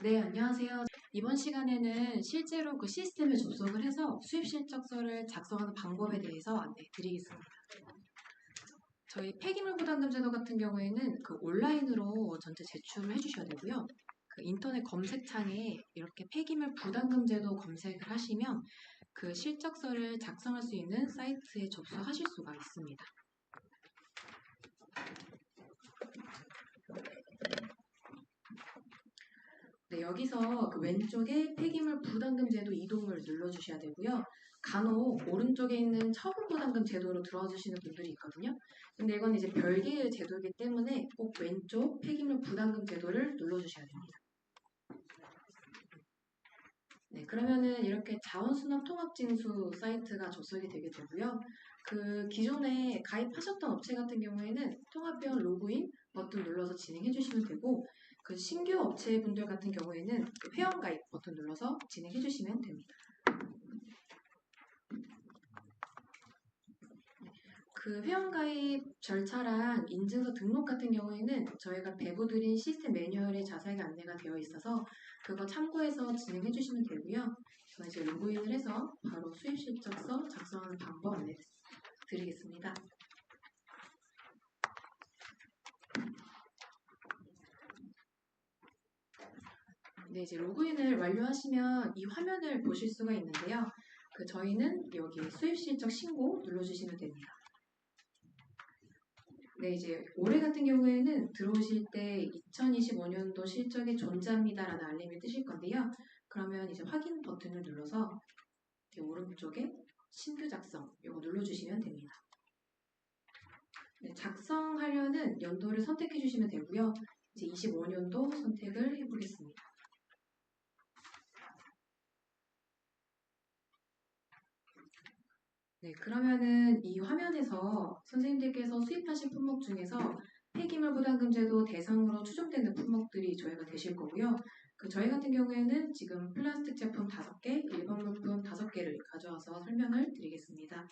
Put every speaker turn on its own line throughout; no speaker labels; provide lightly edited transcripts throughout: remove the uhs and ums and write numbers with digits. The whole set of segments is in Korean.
네, 안녕하세요. 이번 시간에는 실제로 그 시스템에 접속을 해서 수입 실적서를 작성하는 방법에 대해서 안내해 드리겠습니다. 저희 폐기물 부담금 제도 같은 경우에는 그 온라인으로 전체 제출을 해주셔야 되고요. 그 인터넷 검색창에 이렇게 폐기물 부담금 제도 검색을 하시면 그 실적서를 작성할 수 있는 사이트에 접속하실 수가 있습니다. 네, 여기서 그 왼쪽에 폐기물 부담금 제도 이동을 눌러주셔야 되고요. 간혹 오른쪽에 있는 처분 부담금 제도로 들어주시는 분들이 있거든요. 근데 이건 이제 별개의 제도이기 때문에 꼭 왼쪽 폐기물 부담금 제도를 눌러주셔야 됩니다. 네, 그러면은 이렇게 자원수납 통합징수 사이트가 접속이 되게 되고요. 그 기존에 가입하셨던 업체 같은 경우에는 통합회원 로그인 버튼 눌러서 진행해 주시면 되고, 그 신규 업체분들 같은 경우에는 그 회원 가입 버튼 눌러서 진행해 주시면 됩니다. 그 회원가입 절차랑 인증서 등록 같은 경우에는 저희가 배부드린 시스템 매뉴얼에 자세하게 안내가 되어 있어서 그거 참고해서 진행해 주시면 되고요. 저는 이제 로그인을 해서 바로 수입 실적서 작성하는 방법 안내 드리겠습니다. 네, 이제 로그인을 완료하시면 이 화면을 보실 수가 있는데요. 그 저희는 여기 수입 실적 신고 눌러주시면 됩니다. 네, 이제 올해 같은 경우에는 들어오실 때 2025년도 실적이 존재합니다라는 알림이 뜨실 건데요. 그러면 이제 확인 버튼을 눌러서 이렇게 오른쪽에 신규 작성 이거 눌러주시면 됩니다. 네, 작성하려는 연도를 선택해 주시면 되고요. 이제 25년도 선택을 해보겠습니다. 네, 그러면은 이 화면에서 선생님들께서 수입하신 품목 중에서 폐기물 부담금 제도 대상으로 추정되는 품목들이 저희가 되실 거고요. 그 저희 같은 경우에는 지금 플라스틱 제품 5개, 일반 물품 5개를 가져와서 설명을 드리겠습니다.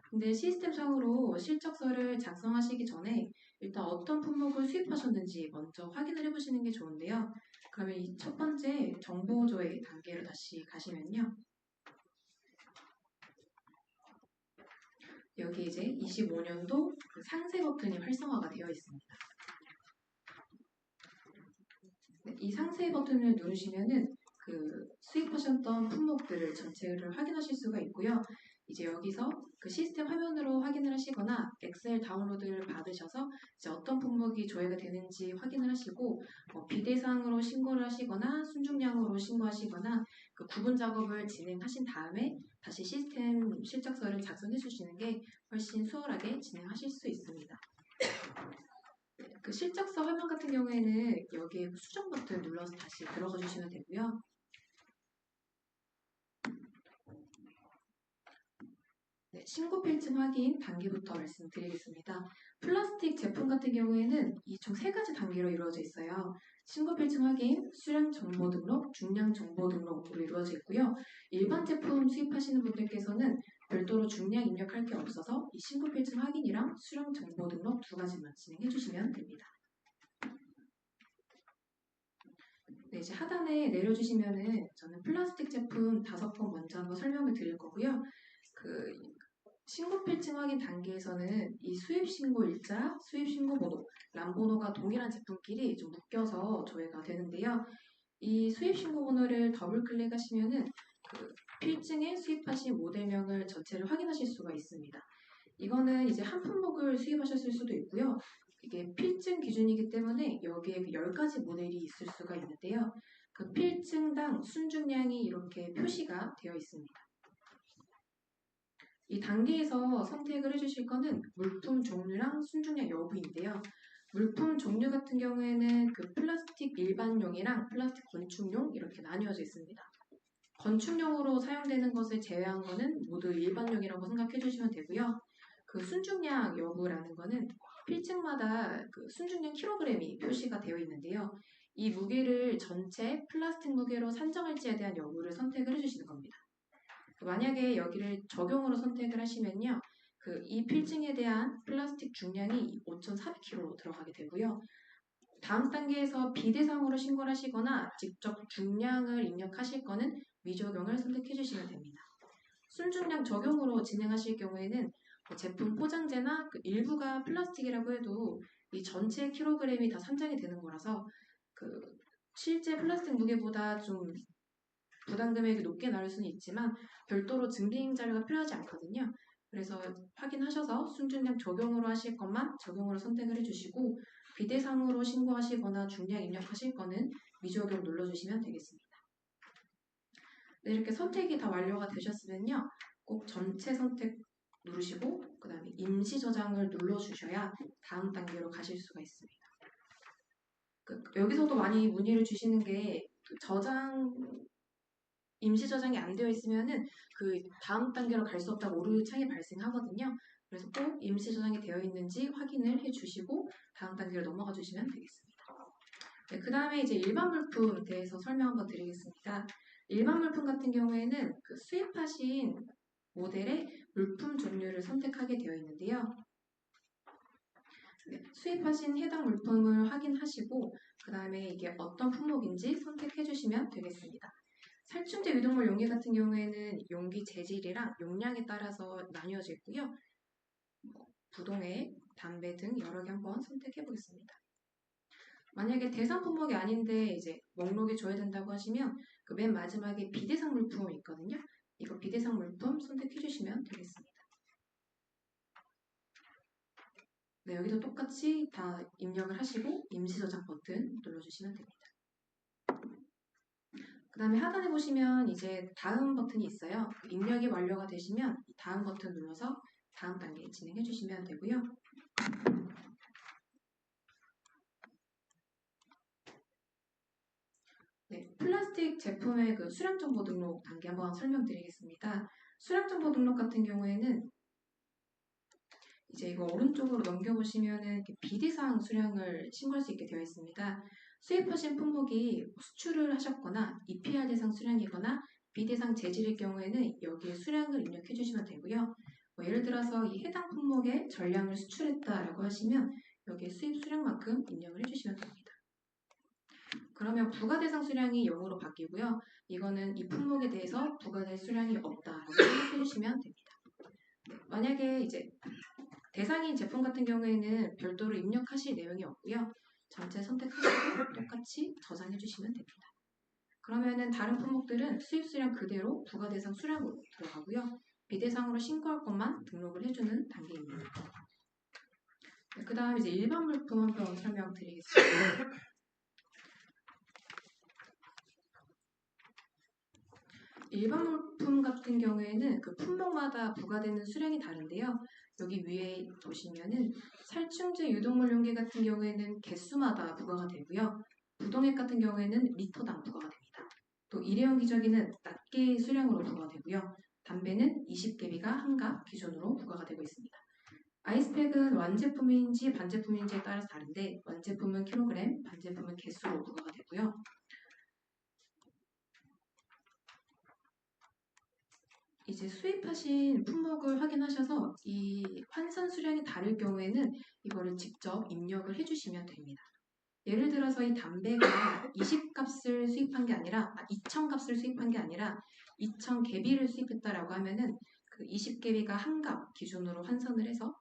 근데 시스템상으로 실적서를 작성하시기 전에 일단 어떤 품목을 수입하셨는지 먼저 확인을 해보시는 게 좋은데요. 그러면 이 첫 번째 정보 조회 단계로 다시 가시면요. 여기 이제 25년도 그 상세 버튼이 활성화가 되어 있습니다. 네, 이 상세 버튼을 누르시면은 그 수입하셨던 품목들을 전체를 확인하실 수가 있고요. 이제 여기서 그 시스템 화면으로 확인을 하시거나 엑셀 다운로드를 받으셔서 이제 어떤 품목이 조회가 되는지 확인을 하시고 비대상으로 신고를 하시거나 순중량으로 신고하시거나 그 구분 작업을 진행하신 다음에 다시 시스템 실적서를 작성해 주시는 게 훨씬 수월하게 진행하실 수 있습니다. 그 실적서 화면 같은 경우에는 여기에 수정 버튼 눌러서 다시 들어가 주시면 되고요. 네, 신고 필증 확인 단계부터 말씀드리겠습니다. 플라스틱 제품 같은 경우에는 이 총 3가지 단계로 이루어져 있어요. 신고 필증 확인, 수량 정보 등록, 중량 정보 등록으로 이루어져 있고요. 일반 제품 수입하시는 분들께서는 별도로 중량 입력할 게 없어서 이 신고 필증 확인이랑 수량 정보 등록 2가지만 진행해 주시면 됩니다. 네, 이제 하단에 내려주시면은 저는 플라스틱 제품 5번 먼저 한번 설명을 드릴 거고요. 그 신고 필증 확인 단계에서는 이 수입 신고 일자, 수입 신고 번호, 람 번호가 동일한 제품끼리 좀 묶여서 조회가 되는데요. 이 수입 신고 번호를 더블 클릭하시면은 그 필증에 수입하신 모델명을 전체를 확인하실 수가 있습니다. 이거는 이제 한 품목을 수입하셨을 수도 있고요. 이게 필증 기준이기 때문에 여기에 그 10가지 모델이 있을 수가 있는데요. 그 필증당 순중량이 이렇게 표시가 되어 있습니다. 이 단계에서 선택을 해주실 거는 물품 종류랑 순중량 여부인데요. 물품 종류 같은 경우에는 그 플라스틱 일반용이랑 플라스틱 건축용 이렇게 나뉘어져 있습니다. 건축용으로 사용되는 것을 제외한 거는 모두 일반용이라고 생각해 주시면 되고요. 그 순중량 여부라는 거는 필증마다 그 순중량 킬로그램이 표시가 되어 있는데요. 이 무게를 전체 플라스틱 무게로 산정할지에 대한 여부를 선택을 해주시는 겁니다. 만약에 여기를 적용으로 선택을 하시면요. 그 이 필증에 대한 플라스틱 중량이 5,400kg로 들어가게 되고요. 다음 단계에서 비대상으로 신고를 하시거나 직접 중량을 입력하실 거는 미적용을 선택해 주시면 됩니다. 순중량 적용으로 진행하실 경우에는 제품 포장재나 그 일부가 플라스틱이라고 해도 이 전체 킬로그램이 다 산정이 되는 거라서 그 실제 플라스틱 무게보다 좀 부담 금액이 높게 나올 수는 있지만 별도로 증빙 자료가 필요하지 않거든요. 그래서 확인하셔서 순중량 적용으로 하실 것만 적용으로 선택을 해주시고 비대상으로 신고하시거나 중량 입력하실 거는 미적용 눌러주시면 되겠습니다. 네, 이렇게 선택이 다 완료가 되셨으면요. 꼭 전체 선택 누르시고 그 다음에 임시 저장을 눌러주셔야 다음 단계로 가실 수가 있습니다. 여기서도 많이 문의를 주시는 게 저장 임시 저장이 안 되어 있으면은 그 다음 단계로 갈 수 없다고 오류 창이 발생하거든요. 그래서 꼭 임시 저장이 되어 있는지 확인을 해주시고 다음 단계로 넘어가 주시면 되겠습니다. 네, 그 다음에 이제 일반 물품에 대해서 설명 한번 드리겠습니다. 일반 물품 같은 경우에는 그 수입하신 모델의 물품 종류를 선택하게 되어 있는데요. 네, 수입하신 해당 물품을 확인하시고 그 다음에 이게 어떤 품목인지 선택해 주시면 되겠습니다. 살충제 유독물 용기 같은 경우에는 용기 재질이랑 용량에 따라서 나뉘어져 있고요. 부동액, 담배 등 여러 개 한번 선택해 보겠습니다. 만약에 대상 품목이 아닌데 이제 목록에 줘야 된다고 하시면 그 맨 마지막에 비대상 물품이 있거든요. 이거 비대상 물품 선택해 주시면 되겠습니다. 네, 여기도 똑같이 다 입력을 하시고 임시 저장 버튼 눌러주시면 됩니다. 그 다음에 하단에 보시면 이제 다음 버튼이 있어요. 입력이 완료가 되시면 다음 버튼 눌러서 다음 단계 진행해 주시면 되고요. 네, 플라스틱 제품의 그 수량 정보 등록 단계 한번 설명드리겠습니다. 수량 정보 등록 같은 경우에는 이제 이거 오른쪽으로 넘겨보시면은 비대상 수량을 신고할 수 있게 되어 있습니다. 수입하신 품목이 수출을 하셨거나 EPR 대상 수량이거나 비대상 재질일 경우에는 여기에 수량을 입력해 주시면 되고요. 예를 들어서 이 해당 품목의 전량을 수출했다라고 하시면 여기에 수입 수량만큼 입력을 해주시면 됩니다. 그러면 부가대상 수량이 0으로 바뀌고요. 이거는 이 품목에 대해서 부가될 수량이 없다라고 생각해 주시면 됩니다. 만약에 이제 대상인 제품 같은 경우에는 별도로 입력하실 내용이 없고요. 전체 선택하시고 똑같이 저장해 주시면 됩니다. 그러면은 다른 품목들은 수입 수량 그대로 부가대상 수량으로 들어가고요. 비대상으로 신고할 것만 등록을 해주는 단계입니다. 네, 그 다음 이제 일반 물품 한번 설명드리겠습니다. 일반 물품 같은 경우에는 그 품목마다 부과되는 수량이 다른데요. 여기 위에 보시면은 살충제 유독물 용기 같은 경우에는 개수마다 부과가 되고요. 부동액 같은 경우에는 리터당 부과가 됩니다. 또 일회용 기저귀는 낱개의 수량으로 부과가 되고요. 담배는 20개비가 한갑 기준으로 부과가 되고 있습니다. 아이스팩은 완제품인지 반제품인지에 따라서 다른데 완제품은 킬로그램, 반제품은 개수로 부과가 되고요. 이제 수입하신 품목을 확인하셔서 이 환산 수량이 다를 경우에는 이거를 직접 입력을 해주시면 됩니다. 예를 들어서 이 담배가 20값을 수입한 게 아니라 2000값을 수입한 게 아니라 2000개비를 수입했다라고 하면은 그 20개비가 한갑 기준으로 환산을 해서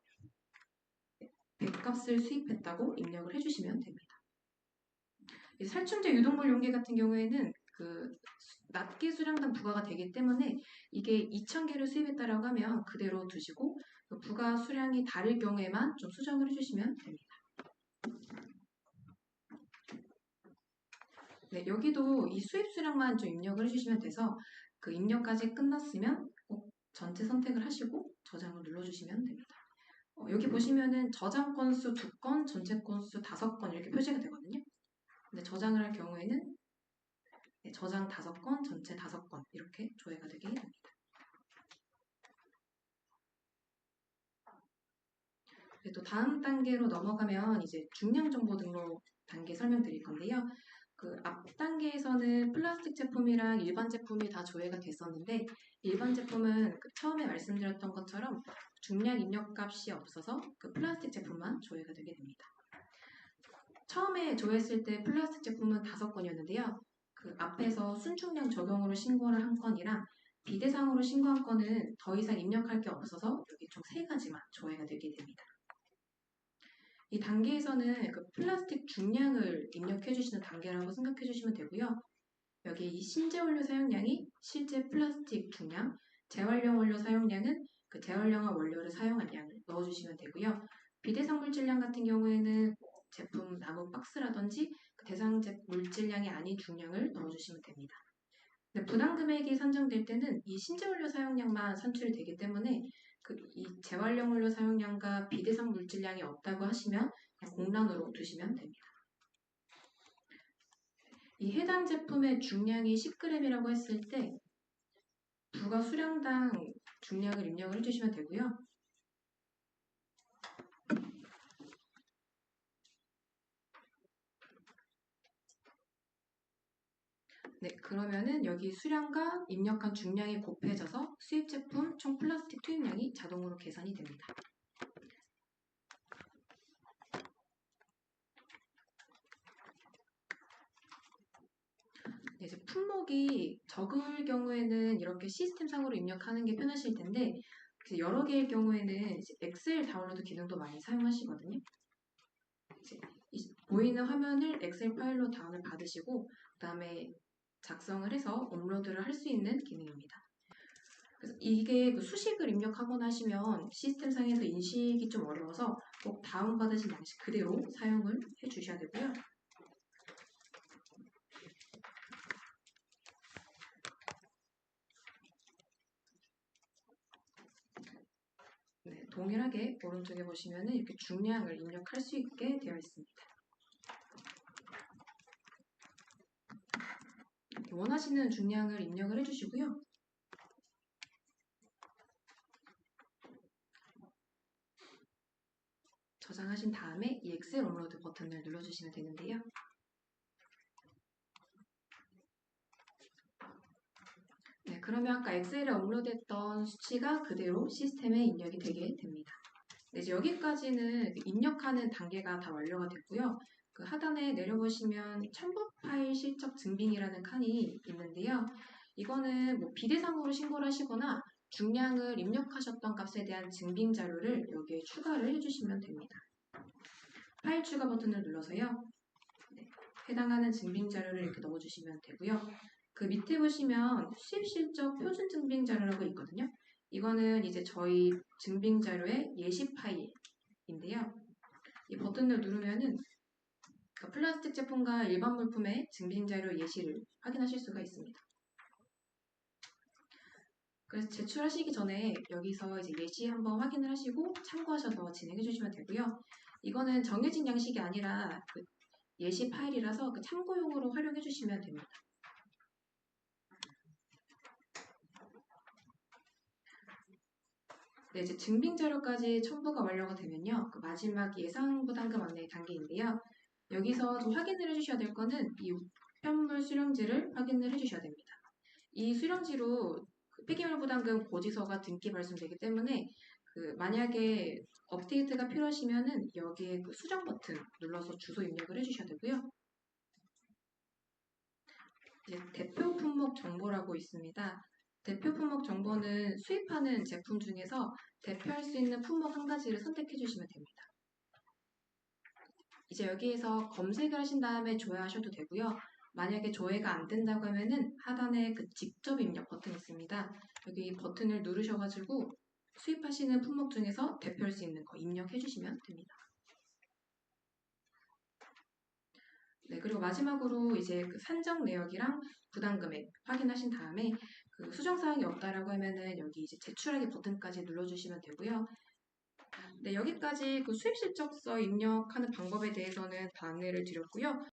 100값을 수입했다고 입력을 해주시면 됩니다. 살충제 유독물 용기 같은 경우에는 그 낱개 수량당 부과가 되기 때문에 이게 2000개를 수입했다라고 하면 그대로 두시고 그 부과 수량이 다를 경우에만 좀 수정을 해주시면 됩니다. 네, 여기도 이 수입 수량만 좀 입력을 해주시면 돼서 그 입력까지 끝났으면 꼭 전체 선택을 하시고 저장을 눌러주시면 됩니다. 여기 보시면은 저장 건수 2건, 전체 건수 5건 이렇게 표시가 되거든요. 근데 저장을 할 경우에는 저장 5건, 전체 5건 이렇게 조회가 되게 됩니다. 또 다음 단계로 넘어가면 이제 중량 정보 등록 단계 설명드릴 건데요. 그 앞 단계에서는 플라스틱 제품이랑 일반 제품이 다 조회가 됐었는데 일반 제품은 그 처음에 말씀드렸던 것처럼 중량 입력 값이 없어서 그 플라스틱 제품만 조회가 되게 됩니다. 처음에 조회했을 때 플라스틱 제품은 5건이었는데요. 그 앞에서 순충량 적용으로 신고를 한 건이랑 비대상으로 신고한 건은 더 이상 입력할 게 없어서 여기 총 3가지만 조회가 되게 됩니다. 이 단계에서는 그 플라스틱 중량을 입력해 주시는 단계라고 생각해 주시면 되고요. 여기 이 신재원료 사용량이 실제 플라스틱 중량, 재활용 원료 사용량은 그 재활용한 원료를 사용한 양을 넣어주시면 되고요. 비대상 물질량 같은 경우에는 제품 나무 박스라든지 그 대상 물질량이 아닌 중량을 넣어주시면 됩니다. 근데 부담 금액이 산정될 때는 이 신재원료 사용량만 산출이 되기 때문에 이 재활용 원료 사용량과 비대상 물질량이 없다고 하시면 그냥 공란으로 두시면 됩니다. 이 해당 제품의 중량이 10g이라고 했을 때 부가 수량당 중량을 입력을 해주시면 되고요. 네, 그러면은 여기 수량과 입력한 중량이 곱해져서 수입 제품 총 플라스틱 투입량이 자동으로 계산이 됩니다. 네, 이제 품목이 적을 경우에는 이렇게 시스템상으로 입력하는 게 편하실 텐데 여러 개일 경우에는 이제 엑셀 다운로드 기능도 많이 사용하시거든요. 이제 보이는 화면을 엑셀 파일로 다운을 받으시고 그 다음에 작성을 해서 업로드를 할 수 있는 기능입니다. 그래서 이게 그 수식을 입력하거나 하시면 시스템상에서 인식이 좀 어려워서 꼭 다운받으신 양식 그대로 사용을 해주셔야 되고요. 네, 동일하게 오른쪽에 보시면 이렇게 중량을 입력할 수 있게 되어 있습니다. 원하시는 중량을 입력을 해주시고요. 저장하신 다음에 이 엑셀 업로드 버튼을 눌러주시면 되는데요. 네, 그러면 아까 엑셀에 업로드했던 수치가 그대로 시스템에 입력이 되게 됩니다. 네, 이제 여기까지는 입력하는 단계가 다 완료가 됐고요. 그 하단에 내려보시면 첨부 파일 실적 증빙이라는 칸이 있는데요. 이거는 뭐 비대상으로 신고를 하시거나 중량을 입력하셨던 값에 대한 증빙 자료를 여기에 추가를 해주시면 됩니다. 파일 추가 버튼을 눌러서요. 네, 해당하는 증빙 자료를 이렇게 넣어주시면 되고요. 그 밑에 보시면 수입 실적 표준 증빙 자료라고 있거든요. 이거는 이제 저희 증빙 자료의 예시 파일인데요. 이 버튼을 누르면은 플라스틱 제품과 일반 물품의 증빙 자료 예시를 확인하실 수가 있습니다. 그래서 제출하시기 전에 여기서 이제 예시 한번 확인을 하시고 참고하셔서 진행해 주시면 되고요. 이거는 정해진 양식이 아니라 그 예시 파일이라서 그 참고용으로 활용해 주시면 됩니다. 네, 이제 증빙 자료까지 첨부가 완료가 되면요. 그 마지막 예상 부담금 안내 단계인데요. 여기서 좀 확인을 해주셔야 될 거는 이 우편물 수령지를 확인을 해주셔야 됩니다. 이 수령지로 그 폐기물 부담금 고지서가 등기 발송되기 때문에 그 만약에 업데이트가 필요하시면은 여기에 그 수정 버튼 눌러서 주소 입력을 해주셔야 되고요. 이제 대표 품목 정보라고 있습니다. 대표 품목 정보는 수입하는 제품 중에서 대표할 수 있는 품목 한 가지를 선택해 주시면 됩니다. 이제 여기에서 검색을 하신 다음에 조회하셔도 되고요. 만약에 조회가 안 된다고 하면은 하단에 그 직접 입력 버튼이 있습니다. 여기 버튼을 누르셔가지고 수입하시는 품목 중에서 대표할 수 있는 거 입력해 주시면 됩니다. 네, 그리고 마지막으로 이제 그 산정 내역이랑 부담 금액 확인하신 다음에 그 수정 사항이 없다라고 하면은 여기 이제 제출하기 버튼까지 눌러주시면 되고요. 네, 여기까지 그 수입 실적서 입력하는 방법에 대해서는 다 안내를 드렸고요.